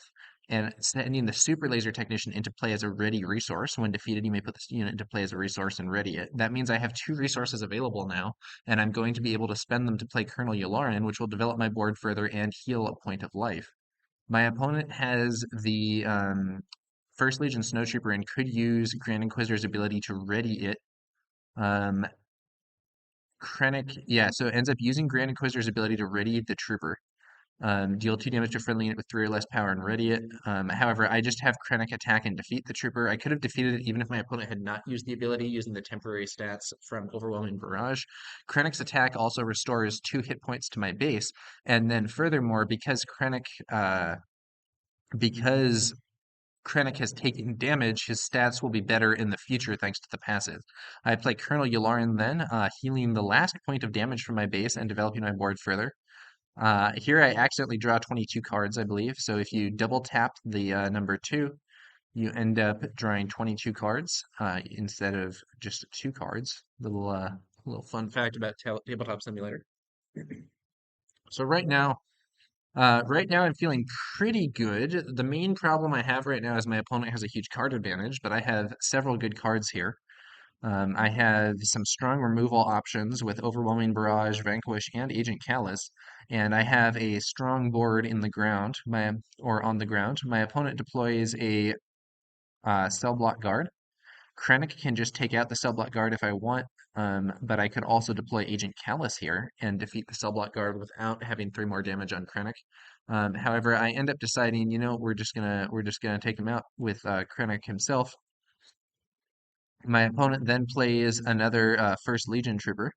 and sending the super laser technician into play as a ready resource. When defeated, you may put this unit into play as a resource and ready it. That means I have 2 resources available now, and I'm going to be able to spend them to play Colonel Yularen, which will develop my board further and heal a point of life. My opponent has the First Legion Snowtrooper and could use Grand Inquisitor's ability to ready it. Um, Krennic, yeah, so it ends up using Grand Inquisitor's ability to ready the trooper. Deal 2 damage to a friendly unit with 3 or less power and ready it. However, I just have Krennic attack and defeat the trooper. I could have defeated it even if my opponent had not used the ability using the temporary stats from Overwhelming Barrage. Krennic's attack also restores 2 hit points to my base. And then furthermore, because Krennic has taken damage, his stats will be better in the future thanks to the passive. I play Colonel Yularen then, healing the last point of damage from my base and developing my board further. Here I accidentally draw 22 cards, I believe. So if you double tap the number 2, you end up drawing 22 cards instead of just 2 cards. Little fun fact about Tabletop Simulator. So right now I'm feeling pretty good. The main problem I have right now is my opponent has a huge card advantage, but I have several good cards here. I have some strong removal options with Overwhelming Barrage, Vanquish, and Agent Callus, and I have a strong board in the ground, or on the ground. My opponent deploys a Cell Block Guard. Krennic can just take out the cell block guard if I want, but I could also deploy Agent Callus here and defeat the cell block guard without having 3 more damage on Krennic. However, I end up deciding, we're just gonna take him out with Krennic himself. My opponent then plays another First Legion trooper.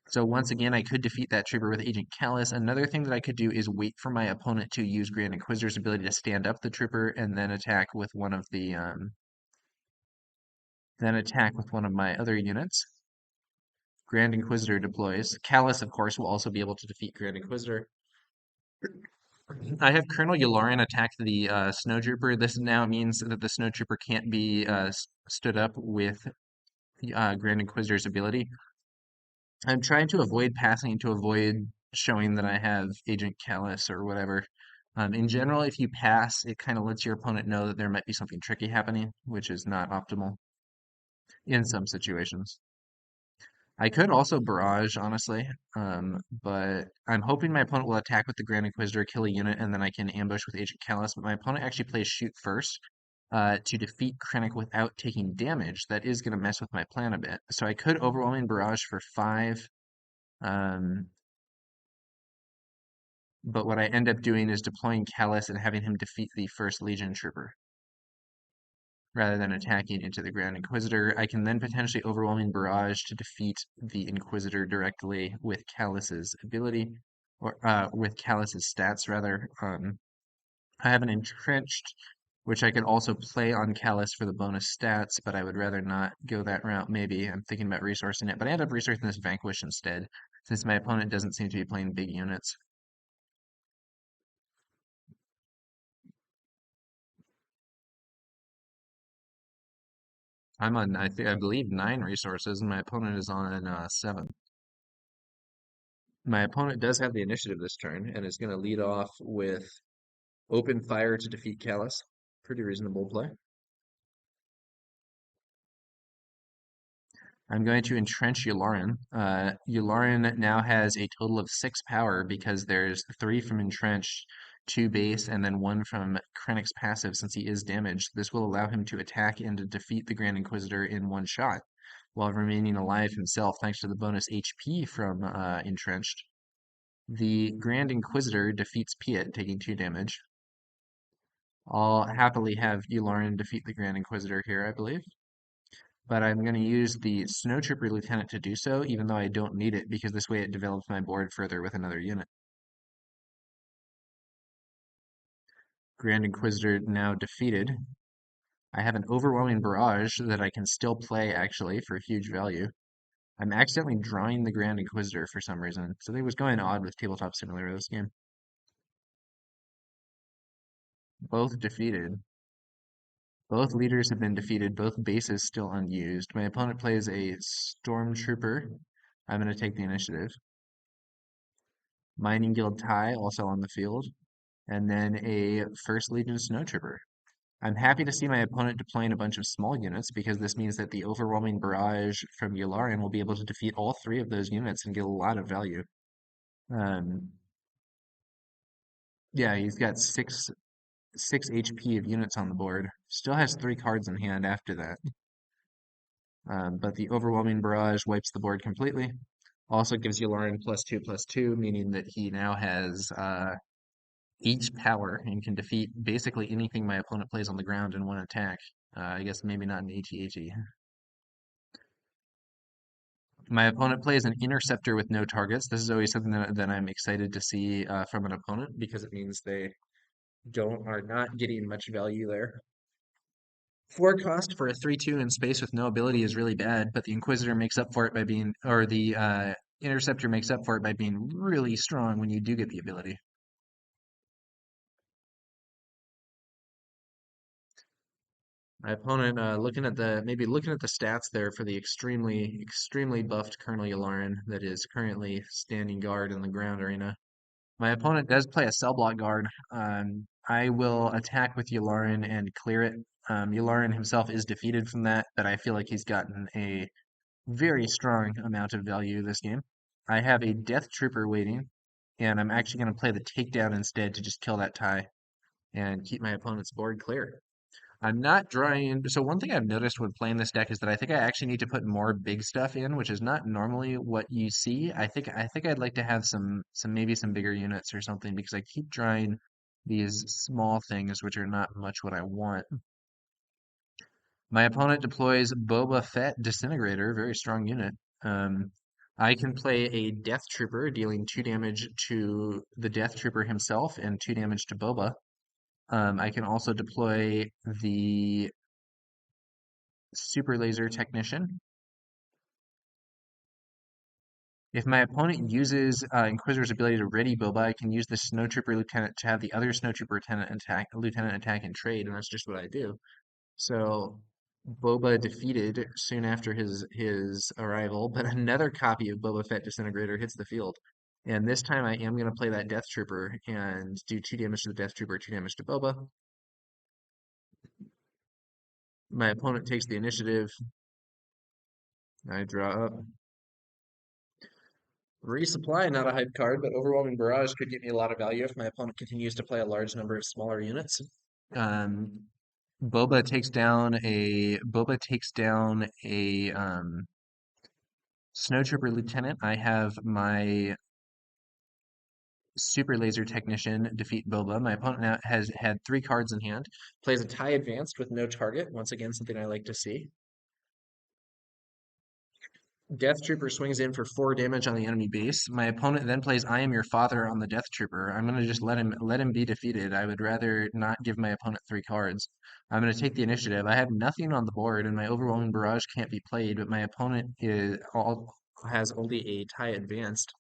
So once again, I could defeat that trooper with Agent Callus. Another thing that I could do is wait for my opponent to use Grand Inquisitor's ability to stand up the trooper and then attack with one of my other units. Grand Inquisitor deploys. Callus, of course, will also be able to defeat Grand Inquisitor. I have Colonel Yularen attack the Snowtrooper. This now means that the Snowtrooper can't be stood up with Grand Inquisitor's ability. I'm trying to avoid passing to avoid showing that I have Agent Callus or whatever. In general, if you pass, it kind of lets your opponent know that there might be something tricky happening, which is not optimal in some situations. I could also barrage, honestly, but I'm hoping my opponent will attack with the Grand Inquisitor, kill a unit, and then I can ambush with Agent Callus. But my opponent actually plays shoot first to defeat Krennic without taking damage. That is going to mess with my plan a bit. So I could Overwhelming Barrage for 5, um, but what I end up doing is deploying Callus and having him defeat the First Legion Trooper rather than attacking into the Grand Inquisitor. I can then potentially Overwhelming Barrage to defeat the Inquisitor directly with Callus's ability, or with Callus's stats, rather. I have an Entrenched, which I could also play on Callus for the bonus stats, but I would rather not go that route, maybe. I'm thinking about resourcing it, but I end up resourcing this Vanquish instead, since my opponent doesn't seem to be playing big units. I'm on, I believe, 9 resources, and my opponent is on 7. My opponent does have the initiative this turn and is going to lead off with Open Fire to defeat Callus. Pretty reasonable play. I'm going to entrench Yularen. Yularen now has a total of 6 power because there's 3 from entrenched, 2 base, and then 1 from Krennic's passive since he is damaged. This will allow him to attack and to defeat the Grand Inquisitor in 1 shot while remaining alive himself thanks to the bonus HP from entrenched. The Grand Inquisitor defeats Piet, taking 2 damage. I'll happily have Yularen defeat the Grand Inquisitor here, I believe. But I'm going to use the Snowtrooper Lieutenant to do so, even though I don't need it, because this way it develops my board further with another unit. Grand Inquisitor now defeated. I have an overwhelming barrage that I can still play, actually, for huge value. I'm accidentally drawing the Grand Inquisitor for some reason. Something was going odd with Tabletop Simulator this game. Both defeated. Both leaders have been defeated, both bases still unused. My opponent plays a Stormtrooper. I'm going to take the initiative. Mining Guild tie also on the field. And then a First Legion Snowtrooper. I'm happy to see my opponent deploying a bunch of small units because this means that the overwhelming barrage from Yularen will be able to defeat all three of those units and get a lot of value. Um, yeah, he's got six HP of units on the board. Still has three cards in hand after that. But the overwhelming barrage wipes the board completely. Also gives Yularen +2/+2, meaning that he now has each power and can defeat basically anything my opponent plays on the ground in one attack. I guess maybe not an AT-AT. My opponent plays an interceptor with no targets. This is always something that I'm excited to see from an opponent because it means they are not getting much value there. 4 cost for a 3/2 in space with no ability is really bad, but the Inquisitor makes up for it by being, or the Interceptor makes up for it by being really strong when you do get the ability. My opponent, maybe looking at the stats there for the extremely buffed Colonel Yularen that is currently standing guard in the ground arena. My opponent does play a cell block guard. I will attack with Yularen and clear it. Yularen himself is defeated from that, but I feel like he's gotten a very strong amount of value this game. I have a Death Trooper waiting, and I'm actually going to play the takedown instead to just kill that tie and keep my opponent's board clear. I'm not drawing. So one thing I've noticed when playing this deck is that I think I actually need to put more big stuff in, which is not normally what you see. I think I'd like to have some bigger units or something because I keep drawing these small things which are not much what I want. My opponent deploys Boba Fett Disintegrator, very strong unit. Um, I can play a Death Trooper, dealing 2 damage to the Death Trooper himself and 2 damage to Boba. I can also deploy the Super Laser Technician. If my opponent uses Inquisitor's ability to ready Boba, I can use the Snowtrooper Lieutenant to have the other Snowtrooper Lieutenant attack and trade, and that's just what I do. So Boba defeated soon after his arrival, but another copy of Boba Fett Disintegrator hits the field. And this time I am going to play that Death Trooper and do 2 damage to the Death Trooper, 2 damage to Boba. My opponent takes the initiative. I draw up. Resupply, not a hype card, but Overwhelming Barrage could get me a lot of value if my opponent continues to play a large number of smaller units. Um, Boba takes down a Snowtrooper Lieutenant. I have my Super Laser Technician defeat Boba. My opponent now has had 3 cards in hand. Plays a tie advanced with no target. Once again, something I like to see. Death Trooper swings in for 4 damage on the enemy base. My opponent then plays I Am Your Father on the Death Trooper. I'm gonna just let him be defeated. I would rather not give my opponent 3 cards. I'm gonna take the initiative. I have nothing on the board, and my overwhelming barrage can't be played, but my opponent has only a tie advanced.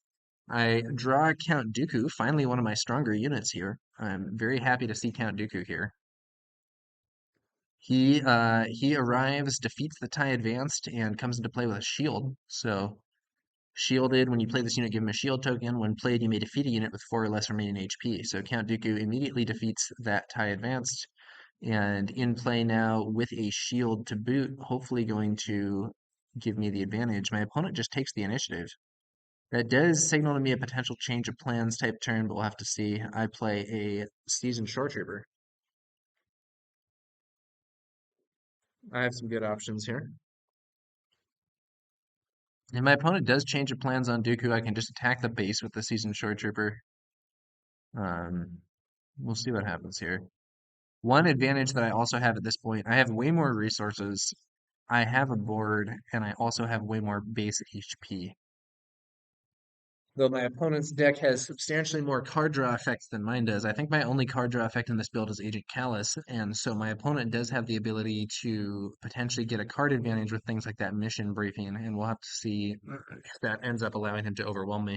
I draw Count Dooku, finally one of my stronger units here. I'm very happy to see Count Dooku here. He arrives, defeats the tie advanced, and comes into play with a shield. So shielded, when you play this unit, give him a shield token. When played, you may defeat a unit with 4 or less remaining HP. So Count Dooku immediately defeats that tie advanced. And in play now with a shield to boot, hopefully going to give me the advantage. My opponent just takes the initiative. That does signal to me a potential change of plans type turn, but we'll have to see. I play a Seasoned Shore Trooper. I have some good options here. If my opponent does change of plans on Dooku, I can just attack the base with the Seasoned Shore Trooper. We'll see what happens here. One advantage that I also have at this point, I have way more resources. I have a board, and I also have way more base HP. Though my opponent's deck has substantially more card draw effects than mine does. I think my only card draw effect in this build is Agent Callus, and so my opponent does have the ability to potentially get a card advantage with things like that mission briefing, and we'll have to see if that ends up allowing him to overwhelm me.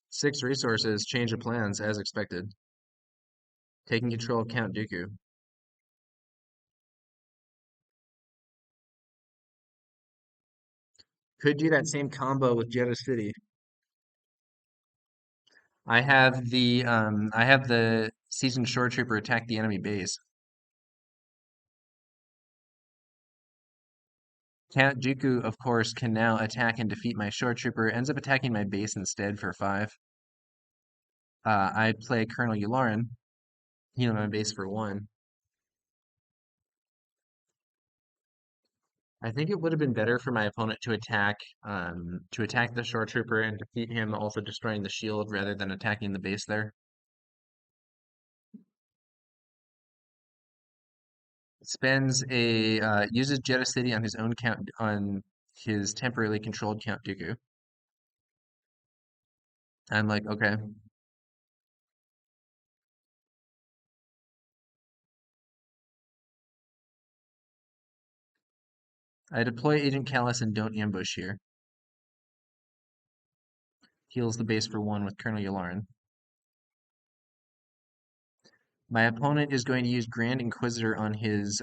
6 resources, change of plans as expected. Taking control of Count Dooku. Could do that same combo with Jeddah City. I have the seasoned shore trooper attack the enemy base. Count Dooku, of course, can now attack and defeat my shore trooper. Ends up attacking my base instead for 5. I play Colonel Yularen, heal my base for 1. I think it would have been better for my opponent to attack the shore trooper and defeat him, also destroying the shield rather than attacking the base there. Uses Jeddah City on his own count on his temporarily controlled Count Dooku. I'm like, okay. I deploy Agent Callus and don't ambush here. Heals the base for 1 with Colonel Yularen. My opponent is going to use Grand Inquisitor on his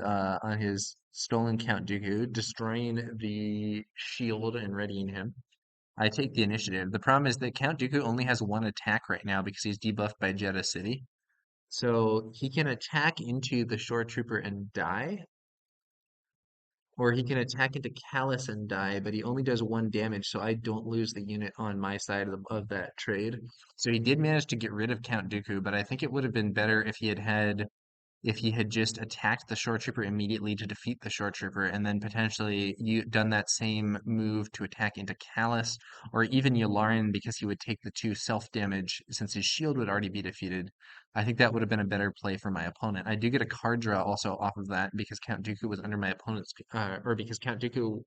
stolen Count Dooku, destroying the shield and readying him. I take the initiative. The problem is that Count Dooku only has 1 attack right now because he's debuffed by Jeddah City. So he can attack into the shore trooper and die, or he can attack into Callus and die, but he only does 1 damage, so I don't lose the unit on my side of that trade. So he did manage to get rid of Count Dooku, but I think it would have been better if he had just attacked the shore trooper immediately to defeat the shore trooper, and then potentially you done that same move to attack into Callus or even Yularen because he would take the 2 self damage since his shield would already be defeated. I think that would have been a better play for my opponent. I do get a card draw also off of that because Count Dooku was under my opponent's, or because Count Dooku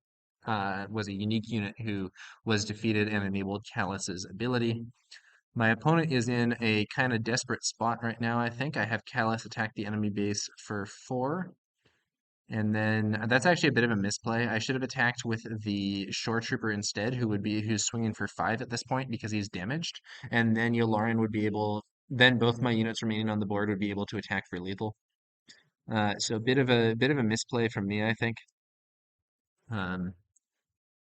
was a unique unit who was defeated and enabled Callus's ability. My opponent is in a kind of desperate spot right now, I think. I have Callus attack the enemy base for 4. And then that's actually a bit of a misplay. I should have attacked with the shore trooper instead, who's swinging for 5 at this point because he's damaged. And then Yularen would be able, then both my units remaining on the board would be able to attack for lethal. So a bit of a misplay from me, I think. Um,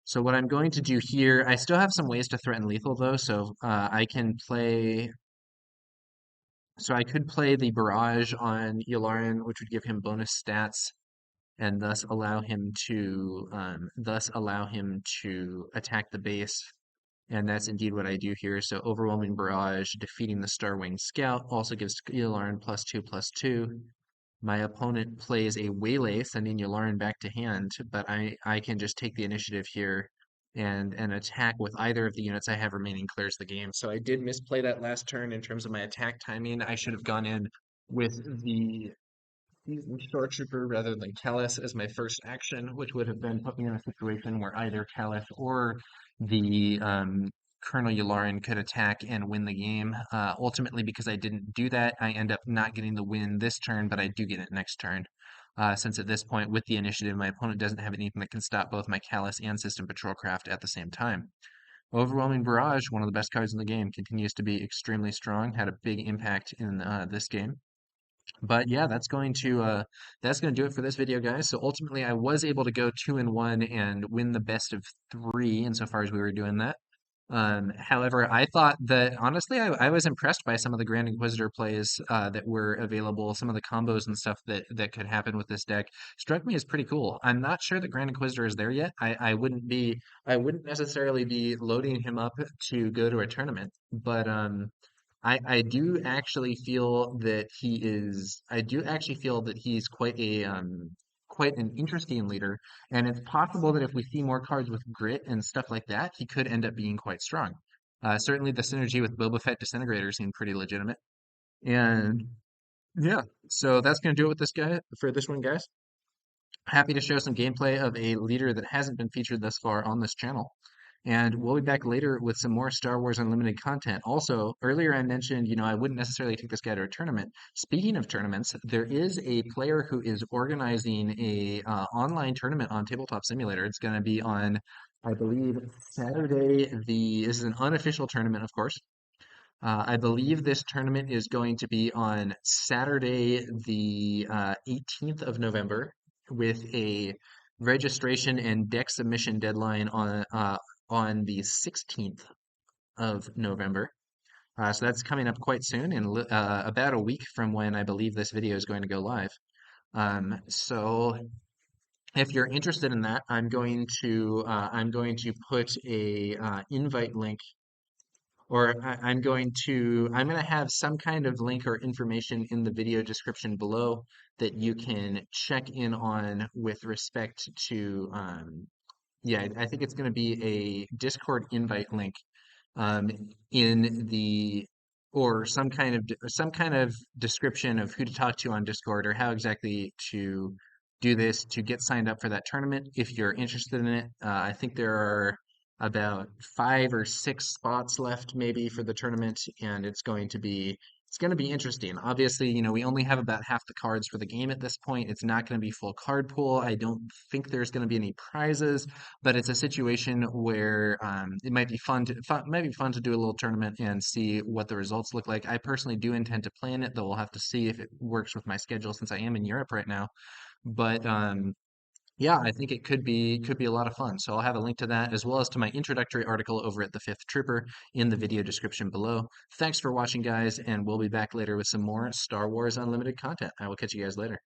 so what I'm going to do here, I still have some ways to threaten lethal though. So I could play the barrage on Yularen, which would give him bonus stats and thus allow him to attack the base. And that's indeed what I do here. So overwhelming barrage, defeating the Starwing Scout also gives Yularen +2/+2. My opponent plays a waylay, sending Yularen back to hand, but I can just take the initiative here and attack with either of the units I have remaining clears the game. So I did misplay that last turn in terms of my attack timing. I should have gone in with the Shore Trooper rather than Callus as my first action, which would have then put me in a situation where either Callus or the Colonel Yularen could attack and win the game. Ultimately, because I didn't do that, I end up not getting the win this turn, but I do get it next turn. Since at this point, with the initiative, my opponent doesn't have anything that can stop both my Callus and System Patrol Craft at the same time. Overwhelming Barrage, one of the best cards in the game, continues to be extremely strong, had a big impact in this game. But yeah, that's going to do it for this video, guys. So ultimately, I was able to go 2-1 and win the best of 3 insofar as we were doing that. However, I thought that honestly, I was impressed by some of the Grand Inquisitor plays that were available. Some of the combos and stuff that could happen with this deck struck me as pretty cool. I'm not sure that Grand Inquisitor is there yet. I wouldn't necessarily be loading him up to go to a tournament, but I do actually feel that I do actually feel that he's quite a quite an interesting leader, and it's possible that if we see more cards with grit and stuff like that, he could end up being quite strong. Certainly, the synergy with Boba Fett Disintegrator seemed pretty legitimate, and yeah, so that's gonna do it with this guy for this one, guys. Happy to show some gameplay of a leader that hasn't been featured thus far on this channel. And we'll be back later with some more Star Wars Unlimited content. Also, earlier I mentioned, I wouldn't necessarily take this guy to a tournament. Speaking of tournaments, there is a player who is organizing a online tournament on Tabletop Simulator. It's going to be on, I believe, Saturday. This is an unofficial tournament, of course. I believe this tournament is going to be on Saturday, the 18th of November, with a registration and deck submission deadline on the 16th of November. So that's coming up quite soon, and about a week from when I believe this video is going to go live. So if you're interested in that, I'm going to put a invite link, or I'm going to have some kind of link or information in the video description below that you can check in on with respect to, yeah, I think it's going to be a Discord invite link, um, in the or some kind of description of who to talk to on Discord, or how exactly to do this to get signed up for that tournament if you're interested in it. I think there are about 5 or 6 spots left maybe for the tournament, and it's going to be interesting. Obviously, we only have about half the cards for the game at this point. It's not going to be full card pool. I don't think there's going to be any prizes, but it's a situation where it might be fun to do a little tournament and see what the results look like. I personally do intend to plan it, though we'll have to see if it works with my schedule since I am in Europe right now. But yeah, I think it could be a lot of fun. So I'll have a link to that as well as to my introductory article over at the Fifth Trooper in the video description below. Thanks for watching, guys, and we'll be back later with some more Star Wars Unlimited content. I will catch you guys later.